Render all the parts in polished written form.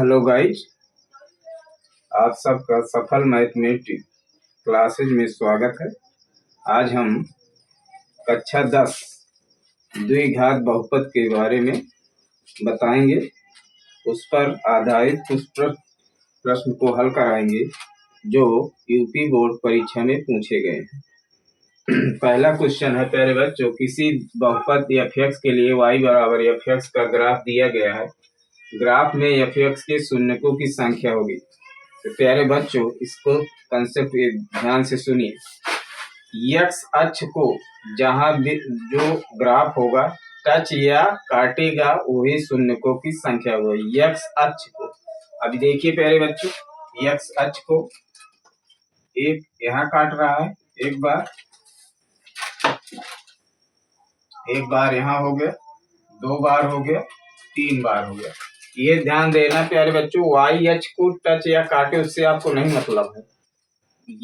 Hello guys, आप सबका सफल मैथमेटिक क्लासेज में स्वागत है। आज हम कक्षा 10 द्विघात बहुपद के बारे में बताएंगे। उस पर आधारित कुछ प्रश्न को हल कराएंगे जो यूपी बोर्ड परीक्षा में पूछे गए हैं। पहला क्वेश्चन है प्यारे बच्चों, किसी बहुपद f(x) के लिए y बराबर f(x) का ग्राफ दिया गया है। ग्राफ में f(x) के शून्यकों की संख्या होगी। तो प्यारे बच्चों, इसको कंसेप्ट ध्यान से सुनिए। x अक्ष को जहां भी जो ग्राफ होगा टच या काटेगा वही शून्यकों की संख्या होगी। x अक्ष को अभी देखिए प्यारे बच्चों, x अक्ष को एक यहाँ काट रहा है, एक बार यहाँ हो गया, 2 बार हो गया, 3 बार हो गया। ये ध्यान देना प्यारे बच्चों, y अक्ष को टच या काटे उससे आपको नहीं मतलब है।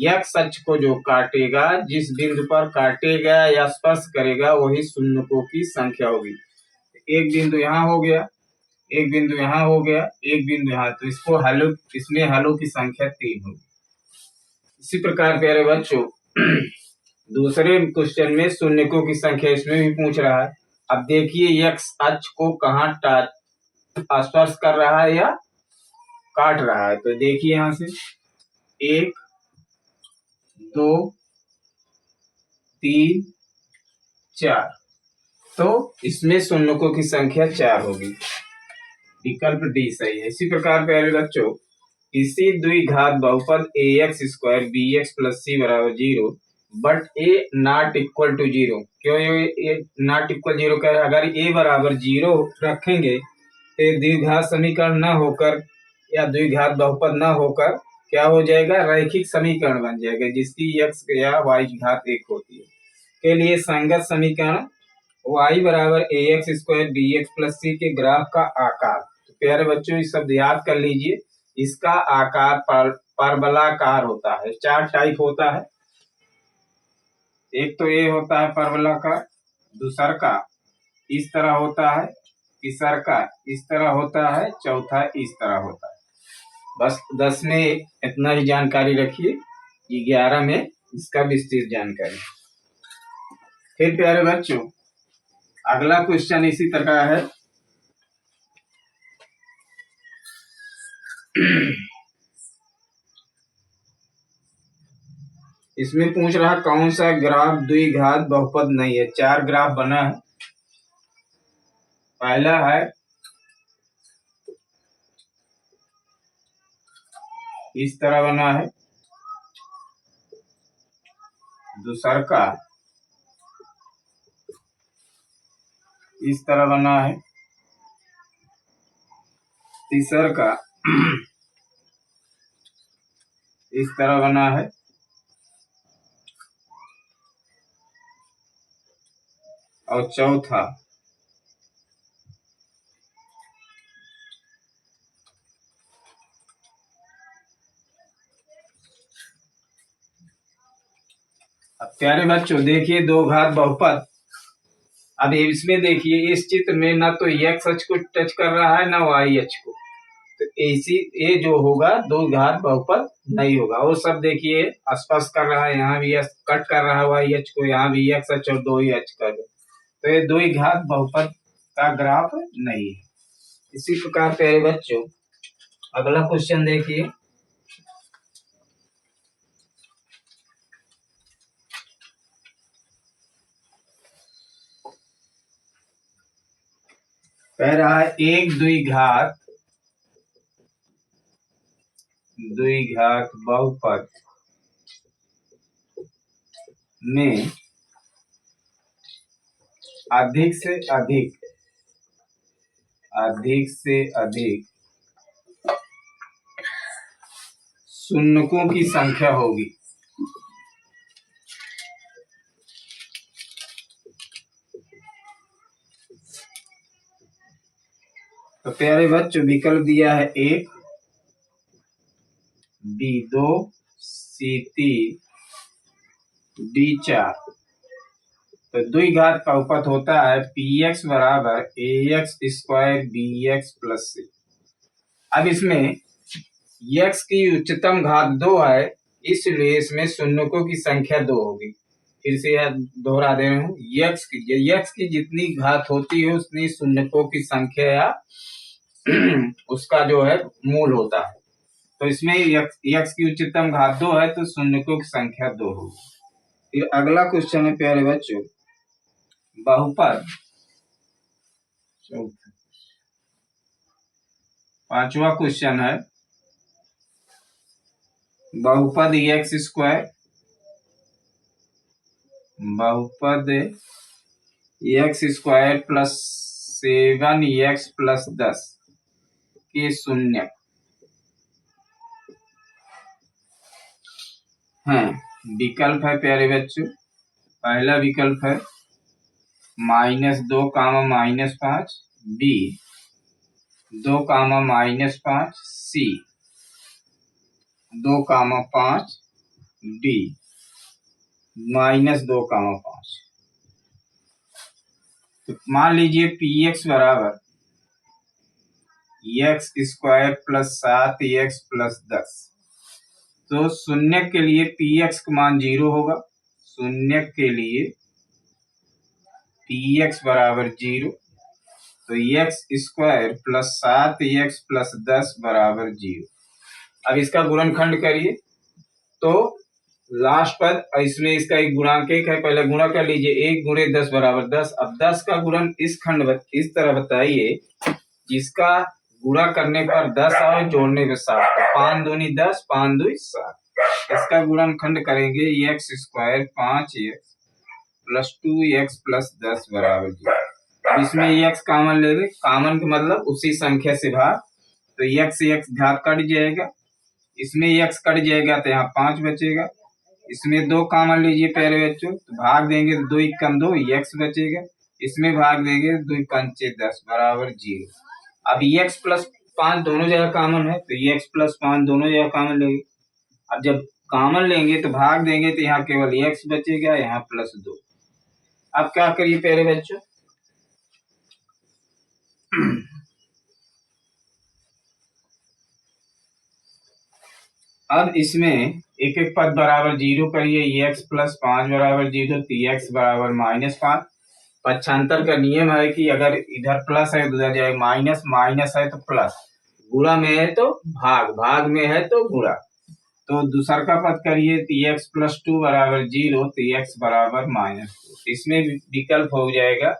x अक्ष को जो काटेगा, जिस बिंदु पर काटेगा या स्पर्श करेगा वही शून्यकों की संख्या होगी। एक बिंदु यहाँ हो गया, एक बिंदु यहाँ हो गया, एक बिंदु यहाँ, तो इसमें हलों की संख्या 3 होगी। इसी प्रकार प्यारे बच्चों दूसरे क्वेश्चन में शून्यकों की संख्या इसमें भी पूछ रहा है। अब देखिए x अक्ष को कहाँ स्पर्श कर रहा है या काट रहा है। तो देखिए यहाँ से 1 2 3 4, तो इसमें शून्यकों की संख्या 4 होगी। विकल्प डी सही है। इसी प्रकार प्यारे बच्चों, इसी द्विघात बहुपद ax² bx + c = 0 but a not equal to 0। क्यों ये नॉट इक्वल 0 कह रहा है? अगर a बराबर 0 रखेंगे तो द्विघात समीकरण न होकर या द्विघात बहुपद न होकर क्या हो जाएगा, रैखिक समीकरण बन जाएगा जिसकी x या y की घात 1 होती है। के लिए संगत समीकरण y बराबर ax² bx + c के ग्राफ का आकार। तो प्यारे बच्चों, ये सब याद कर लीजिए। इसका आकार परवलयाकार होता है। 4 टाइप होता है। एक तो ये होता है परवलयाकार, दूसरा का इस तरह होता है, तीसरा का इस तरह होता है, चौथा इस तरह होता है। बस 10 में इतना ही जानकारी रखिए, 11 में इसका विस्तृत जानकारी। फिर प्यारे बच्चों, अगला क्वेश्चन इसी तरह है। इसमें पूछ रहा कौन सा ग्राफ द्विघात बहुपद नहीं है। 4 ग्राफ बना है। पहला है इस तरह बना है, दूसरा का इस तरह बना है, तीसरा का इस तरह बना है, और चौथा अब प्यारे बच्चों देखिए, 2 घात बहुपद। अब इसमें देखिए, इस चित्र में ना तो x अक्ष को टच कर रहा है ना y अक्ष को, तो ये जो होगा 2 घात बहुपद नहीं होगा। वो सब देखिए स्पर्श कर रहा है, यहाँ भी कट कर रहा है y अक्ष को, यहाँ भी x अक्ष और 2 ही अक्ष कर, तो ये 2 घात बहुपद का ग्राफ नहीं है। इसी प्रकार प्यारे बच्चों, अगला क्वेश्चन देखिए। कह रहा है एक द्विघात बहुपद में अधिक से अधिक शून्यकों की संख्या होगी। तो प्यारे बच्चों, विकल्प दिया है 1 B 2 C 3 D 4। तो द्विघात बहुपद होता है px = ax² bx + c। अब इसमें x की उच्चतम घात 2 है, इसलिए इसमें शून्यकों की संख्या 2 होगी। फिर से यह दोहरा दे रहा हूँ, x की जितनी घात होती है उतनी शून्यकों की संख्या या उसका जो है मूल होता है। तो इसमें x की उच्चतम घात 2 है तो शून्यकों की संख्या 2 होगी। फिर अगला क्वेश्चन है प्यारे बच्चों, बहुपद पांचवा क्वेश्चन है, बहुपद एक्स स्क्वायर, बहुपद x square plus 7x plus 10 के शून्य हैं। विकल्प है प्यारे बच्चों, पहला विकल्प है -2 -5, बी 2 -5, सी 2 5, डी -2 5। तो मान लीजिए पी एक्स बराबर x square plus 7x plus 10। तो शून्य के लिए पी एक्स का मान 0 होगा, शून्य के लिए पी एक्स बराबर 0, तो x square plus 7x plus 10 बराबर 0। अब इसका गुणनखंड करिए तो लास्ट पद, इसमें इसका एक गुणांक 1 है, पहले गुणा कर लीजिए, 1 गुणे 10 बराबर 10। अब 10 का गुणन इस इस तरह बताइए जिसका गुणा करने पर 10 और जोड़ने पर 7, तो 5 दूनी 10, 5 दूनी 7। इसका गुणनखंड करेंगे, x square 5x plus 2x plus 10 बराबर 0। इसमें x कॉमन ले ले, कॉमन का मतलब उसी संख्या से भाग, तो x घात कट जाएगा, इसमें x कट जाएगा तो यहाँ 5 बचेगा। इसमें 2 कॉमन लीजिए प्यारे बच्चों, तो भाग देंगे तो 2 कम 2 x बचेगा, इसमें भाग देंगे 2 पंचे 10 बराबर 0। अब x प्लस 5 दोनों जगह कॉमन है, तो x प्लस 5 दोनों जगह कॉमन लेंगे। अब जब कॉमन लेंगे तो भाग देंगे तो यहाँ केवल x बचेगा, यहाँ प्लस 2। अब क्या करिए प्यारे बच्चों, अब इसमें एक एक पद बराबर 0 करिए, x प्लस 5 बराबर 0, तो x बराबर -5। पक्षांतर का नियम है कि अगर इधर प्लस है तो उधर जाए माइनस, माइनस है तो प्लस, गुणा में है तो भाग, भाग में है तो गुणा। तो दूसरा का पद करिए तो x प्लस 2 बराबर 0, तो x बराबर -2। इसमें विकल्प हो जाएगा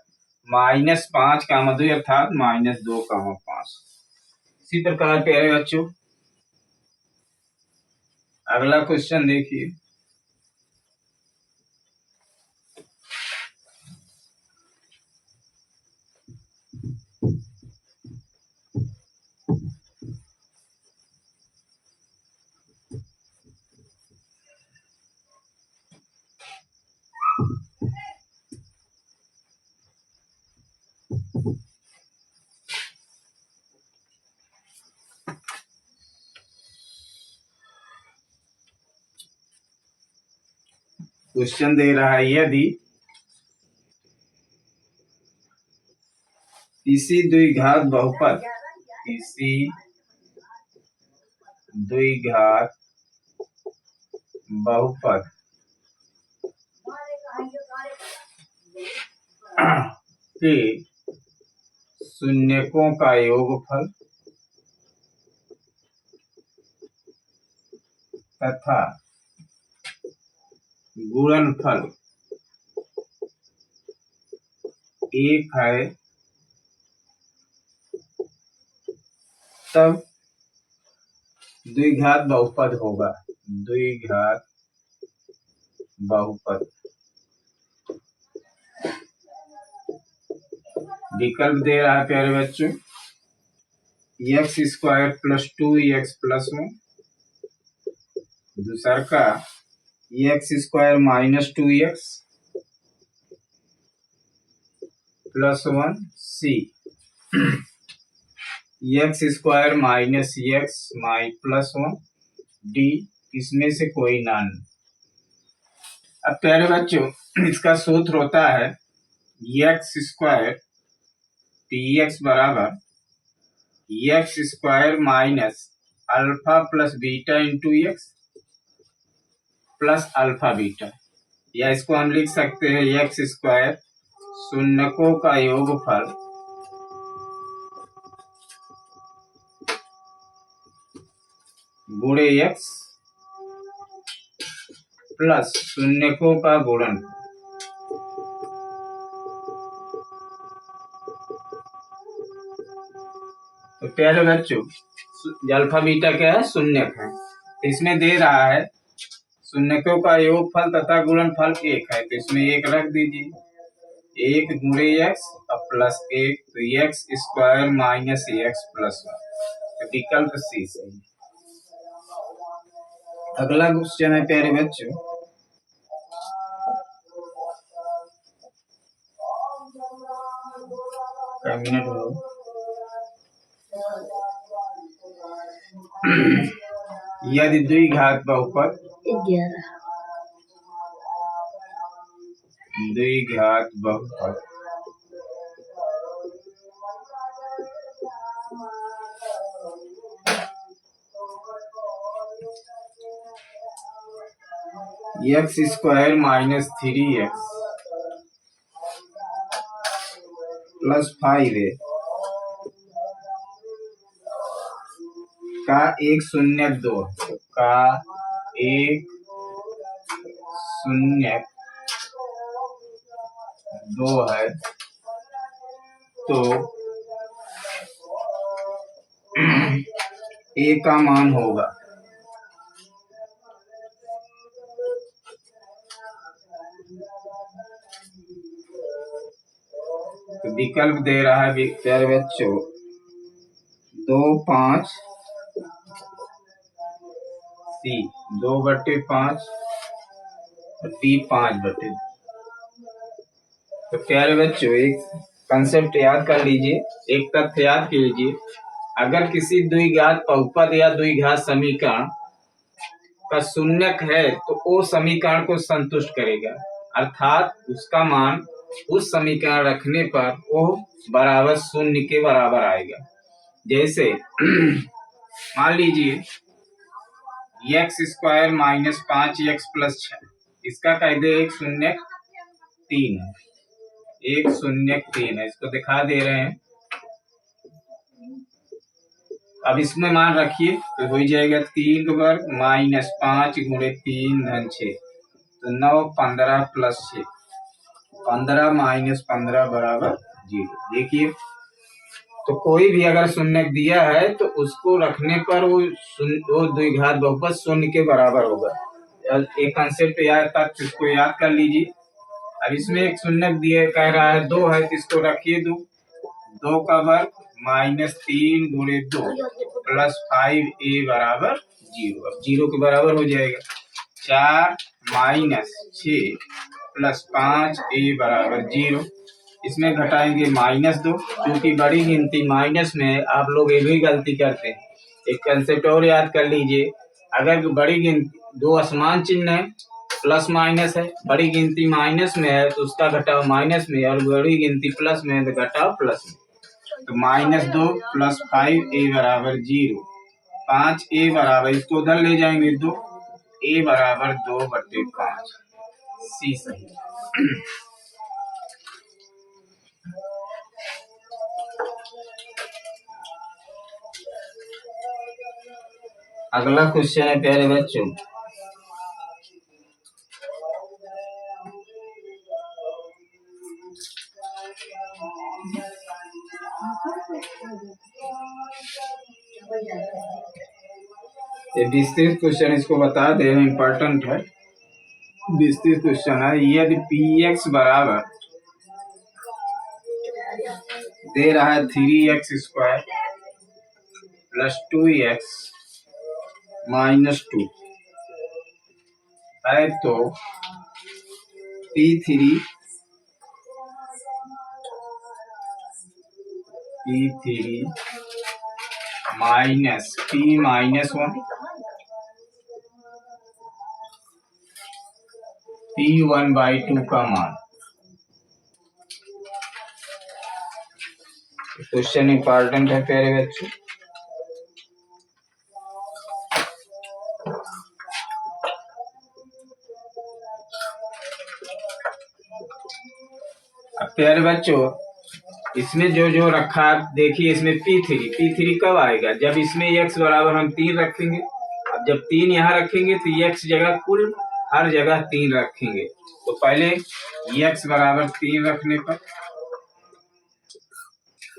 -5 का 2 अर्थात -2 5। इसी प्रकार प्यारे बच्चों अगला क्वेश्चन देखिए, क्वेश्चन दे रहा है, यदि किसी द्विघात बहुपद, किसी द्विघात बहुपद के शून्यकों का योगफल तथा गुणनफल 1 है, तब द्विघात बहुपद होगा। द्विघात बहुपद विकल्प दे रहा है प्यारे बच्चों, x square plus 2x plus 1, दूसरा का x square -2x plus 1, C x square -x plus 1, D इसमें से कोई ना नहीं। अब प्यारे बच्चों इसका सूत्र होता है एक्स स्क्वायर पी एक्स बराबर x square minus alpha plus beta into x plus alpha beta, या इसको हम लिख सकते हैं एक्स स्क्वायर शून्यकों का योगफल गुणे एक्स प्लस शून्यकों का गुणन। तो प्यारे बच्चों, अल्फा बीटा क्या है? शून्यक है। तो इसमें दे रहा है शून्यकों का योगफल तथा गुणनफल एक है, तो इसमें एक रख दीजिए, एक गुणे एक्स और प्लस एक, तो x square minus x plus one, तो विकल्प सी सही। अगला क्वेश्चन है प्यारे बच्चों, मिनट हो यदि द्विघात बहुपद 11 द्विघात बहुपद x square minus 3x plus 5a का एक शून्य दो का एक शून्य दो है, तो a का मान होगा, तो विकल्प दे रहा है प्यारे बच्चों 2, 5 सी 2/5 और डी 5/2। तो प्यारे बच्चों, एक कंसेप्ट याद कर लीजिए, एक तथ्य याद कीजिए, अगर किसी द्विघात बहुपद या द्विघात समीकरण का शून्यक है तो वो समीकरण को संतुष्ट करेगा, अर्थात उसका मान उस समीकरण रखने पर वो बराबर शून्य के बराबर आएगा। जैसे मान लीजिए x square minus 5x plus 6, इसका कह दे एक शून्य 3 है, एक शून्य 3 है, इसको दिखा दे रहे हैं। अब इसमें मान रखिए तो हो जाएगा 3 का वर्ग माइनस 5 गुणे 3 धन 6, तो 9 15 प्लस 6, 15 माइनस 15 बराबर 0। देखिए, तो कोई भी अगर शून्य दिया है तो उसको रखने पर वो द्विघात बहुपद शून्य के बराबर होगा। एक कंसेप्ट याद था, इसको याद कर लीजिए। अब इसमें एक शून्य दिए कह रहा है 2 है, तो इसको रखिए 2 का वर्ग माइनस 3 गुणे 2 प्लस 5a बराबर 0। अब 0 के बराबर हो जाएगा, 4 माइनस 6 प्लस 5a बराबर 0। इसमें घटाएंगे -2, क्योंकि बड़ी गिनती माइनस में है। आप लोग ये भी गलती करते हैं, एक कंसेप्ट और याद कर लीजिए, अगर बड़ी गिनती दो असमान चिन्ह है, प्लस माइनस है, बड़ी गिनती माइनस में है तो उसका घटाव माइनस में, और बड़ी गिनती प्लस में है तो घटाव प्लस में। तो -2 प्लस 5a बराबर 0, 5a बराबर, इसको उधर ले जाएंगे 2, a बराबर 2/5, सी सही। अगला क्वेश्चन है प्यारे बच्चों, ये विस्तृत क्वेश्चन, इसको बता दे, इम्पोर्टेंट है, विस्तृत क्वेश्चन है। यदि px बराबर दे रहा है 3x square plus 2x minus 2 है, तो p3 minus p minus 1 p1/2 का मान। क्वेश्चन इंपॉर्टेंट है प्यारे बच्चों। अब प्यारे बच्चों इसमें जो जो रखा है देखिए, इसमें P3 कब आएगा? जब इसमें x बराबर हम 3 रखेंगे। अब जब 3 यहाँ रखेंगे तो x जगह कुल हर जगह 3 रखेंगे। तो पहले x बराबर 3 रखने पर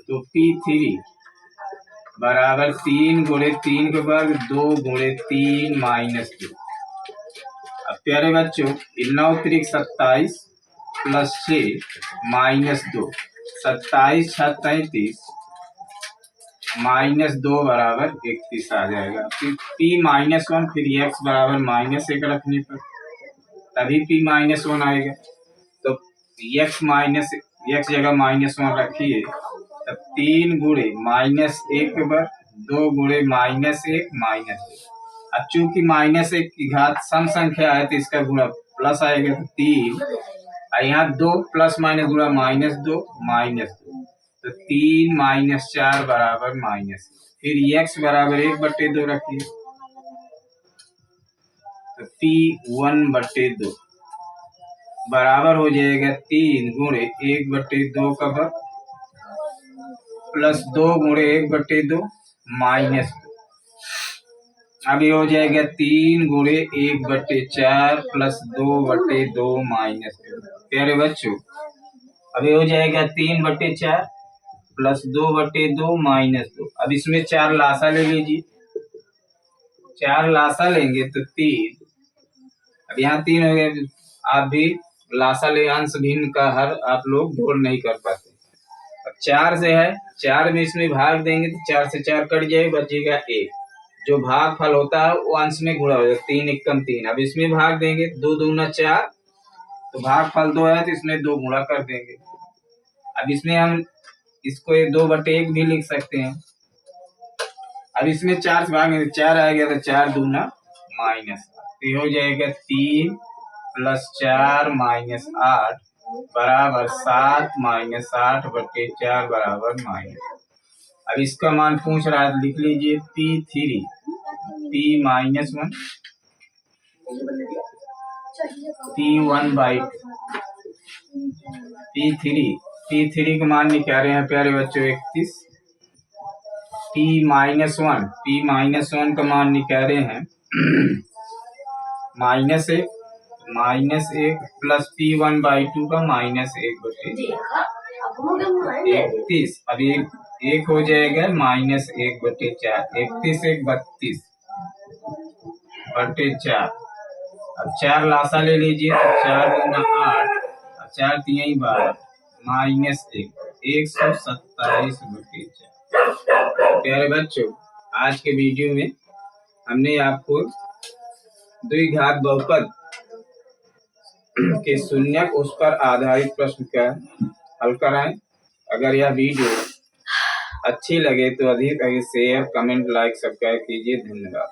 तो P3 बराबर 3 गुणे 3 के वर्ग 2 गुणे 3 माइनस 2। अब प्यारे बच्चों 9 त्रिक 27 प्लस 6 माइनस 2, 27 6 33 माइनस 2 बराबर 31 आ जाएगा। फिर P-1 फिर x बराबर -1 रखने पर तभी P-1 आएगा। तो x जगह -1 रखिए तब 3 गुणे -1 के बाद 2 गुणे -1 माइनस 2। अब चूंकि -1 की घात सम संख्या है तो इसका गुणा प्लस आएगा तो 3, और यहाँ 2 प्लस माइनस गुणा -2 माइनस 2 तो 3 - 4 बराबर -1। फिर x बराबर 1/2 रखिए तो P1/2 बराबर हो जाएगा 3 गुणे 1/2 का वर्ग प्लस 2 गुणे 1/2 माइनस 2। अब ये हो जाएगा 3 गुणे 1/4 प्लस 2/2 माइनस 2। प्यारे बच्चों अब ये हो जाएगा 3/4 प्लस 2/2 माइनस 2। अब इसमें 4 लासा ले लीजिए, 4 लासा लेंगे तो 3, अब यहाँ 3 हो गया। आप भी लासा ले, अंश भिन्न का हर आप लोग जोड़ नहीं कर पाते। अब 4 से है, 4 में इसमें भाग देंगे तो 4 से 4 कट जाएगा, बचेगा 1। जो भाग फल होता है वो अंश में गुणा हो जाएगा, 3 एकम 3। अब इसमें भाग देंगे 2 दूना 4, तो भाग फल 2 है तो इसमें 2 गुणा कर देंगे। अब इसमें हम इसको 2/1 भी लिख सकते हैं। अब इसमें 4 से भागेंगे 4 आएगा तो 4 दूना माइनस, तो हो जाएगा 3 + 4 - 8 बराबर 7 - 8/4 बराबर -। अब इसका मान पूछ रहा है, लिख लीजिए P3 P-1 P1/2 P3 का मान निकाल रहे हैं प्यारे बच्चों 31। P-1 का मान निकाल रहे हैं -1 प्लस P1/2 का -1/31। अब एक हो जाएगा -1/4, 31 1 32/4। अब 4 लासा ले लीजिए तो 4 दूना 8, 4 3 12 -1 127/4। प्यारे बच्चों आज के वीडियो में हमने आपको द्विघात बहुपद के शून्यक उस पर आधारित प्रश्न का हल कराएं। अगर यह वीडियो अच्छी लगे तो अधिक शेयर, कमेंट, लाइक, सब्सक्राइब कीजिए। धन्यवाद।